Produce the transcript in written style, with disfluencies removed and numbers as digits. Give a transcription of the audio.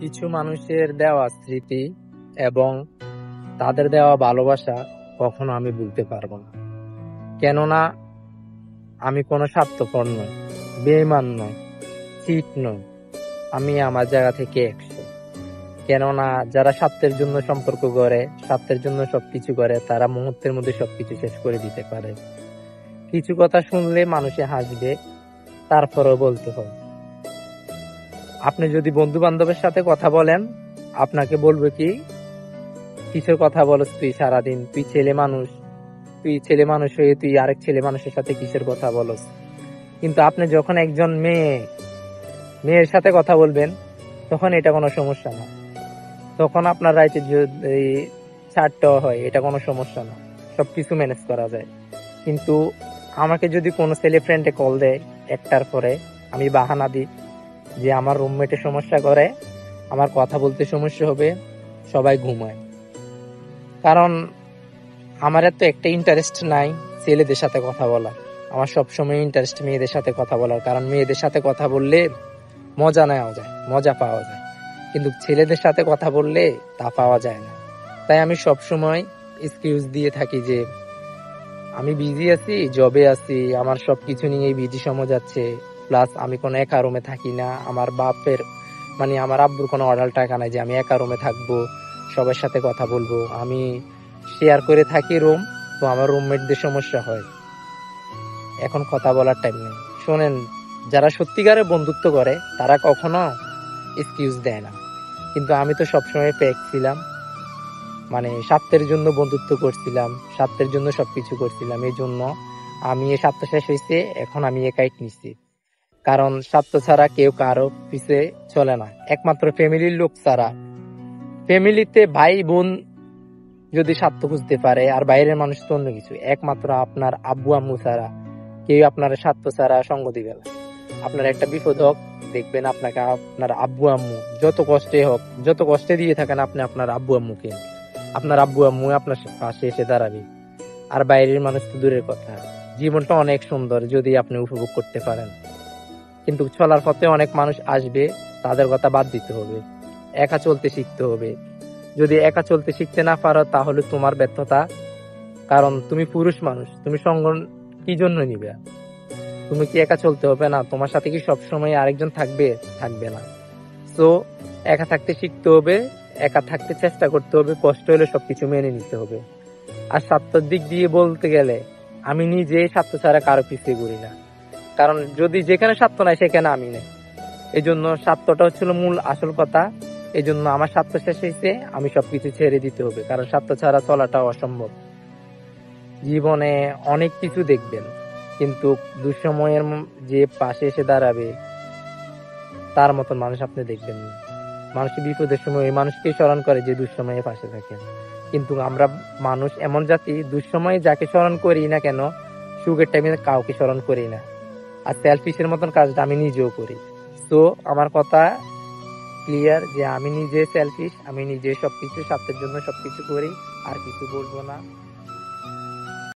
কিছু মানুষের দেওয়া স্মৃতি এবং তাদের দেওয়া ভালোবাসা কখনো আমি ভুলতে পারবো না। কেননা আমি কোনো স্বার্থপর নই, বেঈমান নই, চিট নই। আমি আমার জায়গা থেকে 100। কেননা যারা স্বার্থের জন্য সম্পর্ক গড়ে, স্বার্থের জন্য সবকিছু করে, তারা মুহূর্তের মধ্যে সবকিছু শেষ করে দিতে পারে। কিছু কথা শুনলে মানুষে হাসবে, তারপরেও বলতে হয়। আপনি যদি বন্ধু বান্ধবের সাথে কথা বলেন, আপনাকে বলবে কি, কিসের কথা বলছ তুই সারাদিন, তুই ছেলে মানুষ হয়ে তুই আরেক ছেলে মানুষের সাথে কিসের কথা বলস। কিন্তু আপনি যখন একজন মেয়ের সাথে কথা বলবেন, তখন এটা কোনো সমস্যা না। তখন আপনার রাইতে যদি ছাড়টাও হয়, এটা কোনো সমস্যা না, সবকিছু ম্যানেজ করা যায়। কিন্তু আমাকে যদি কোনো ছেলে ফ্রেন্ডে কল দেয় 1টার পরে, আমি বাহানা দিই যে আমার রুমমেটে সমস্যা করে, আমার কথা বলতে সমস্যা হবে, সবাই ঘুমায়। কারণ আমার এত একটা ইন্টারেস্ট নাই ছেলেদের সাথে কথা বলা। আমার সবসময় ইন্টারেস্ট মেয়েদের সাথে কথা বলার, কারণ মেয়েদের সাথে কথা বললে মজা নেওয়া যায়, মজা পাওয়া যায়, কিন্তু ছেলেদের সাথে কথা বললে তা পাওয়া যায় না। তাই আমি সবসময় এক্সকিউজ দিয়ে থাকি যে আমি বিজি আছি, জবে আছি, আমার সবকিছু নিয়েই বিজি সময় যাচ্ছে। প্লাস আমি কোনো একা রুমে থাকি না, আমার বাপের আমার আব্বুর কোনো অর্ডার টাকা নাই যে আমি একা রুমে থাকবো, সবার সাথে কথা বলবো। আমি শেয়ার করে থাকি রুম, তো আমার রুমমেটদের সমস্যা হয়, এখন কথা বলার টাইম নেই। শোনেন, যারা সত্যিকারের বন্ধুত্ব করে তারা কখনো এক্সকিউজ দেয় না, কিন্তু আমি তো সবসময় ফেক ছিলাম। স্বার্থের জন্য বন্ধুত্ব করছিলাম, স্বার্থের জন্য সবকিছু করছিলাম। এই জন্য আমি এই স্বার্থ শেষ হয়েছে, এখন আমি একাই নিচ্ছি। কারণ স্বার্থ ছাড়া কেউ কারো পিছে চলে না, একমাত্র ফ্যামিলির লোক ছাড়া। ফ্যামিলিতে ভাই বোন যদি স্বার্থ খুঁজতে পারে, আর বাইরের মানুষ তো অন্য কিছু, একমাত্র আপনার আব্বু আম্মু ছাড়া কেউ আপনার স্বার্থ ছাড়া সঙ্গ দিবে না। আপনার একটা বিপদ হোক, দেখবেন আপনাকে আপনার আব্বু আম্মু যত কষ্টে হোক, যত কষ্টে দিয়ে থাকেন আপনি আপনার আব্বু আম্মু আপনার পাশে এসে দাঁড়াবে। আর বাইরের মানুষ তো দূরের কথা। জীবনটা অনেক সুন্দর যদি আপনি উপভোগ করতে পারেন, কিন্তু চলার পথে অনেক মানুষ আসবে, তাদের কথা বাদ দিতে হবে, একা চলতে শিখতে হবে। যদি একা চলতে শিখতে না পারো, তাহলে তোমার ব্যর্থতা। কারণ তুমি পুরুষ মানুষ, তুমি সঙ্গ কি জন্য নিবে? তুমি কি একা চলতে হবে না? তোমার সাথে কি সবসময় আরেকজন থাকবে? থাকবে না। সো একা থাকতে শিখতে হবে, একা থাকতে চেষ্টা করতে হবে, কষ্ট হলে সবকিছু মেনে নিতে হবে। আর স্বার্থের দিক দিয়ে বলতে গেলে, আমি নিজে স্বার্থ ছাড়া কারো পিছিয়ে ঘুরি না। কারণ যদি যেখানে স্বার্থ নাই সেখানে আমি নেই। এই জন্য স্বার্থটা হচ্ছিল মূল আসল কথা। এই জন্য আমার স্বার্থ শেষ হয়েছে, আমি সবকিছু ছেড়ে দিতে হবে, কারণ স্বার্থ ছাড়া চলাটা অসম্ভব। জীবনে অনেক কিছু দেখবেন, কিন্তু দুঃসময়ের যে পাশে এসে দাঁড়াবে, তার মতন মানুষ আপনি দেখবেন না। মানুষের বিপদের সময় ওই মানুষকেই স্মরণ করে যে দুঃসময়ে পাশে থাকে। কিন্তু আমরা মানুষ এমন জাতি, দুঃসময়ে যাকে স্মরণ করি না কেন, সুখের টাইমে কাউকে স্মরণ করি না। আর সেলফিশের মতন কাজটা আমি নিজেও করি। তো আমার কথা ক্লিয়ার যে আমি নিজে সেলফিশ, আমি নিজে সবকিছু স্বার্থের জন্য সবকিছু করি, আর কিছু বলবো না।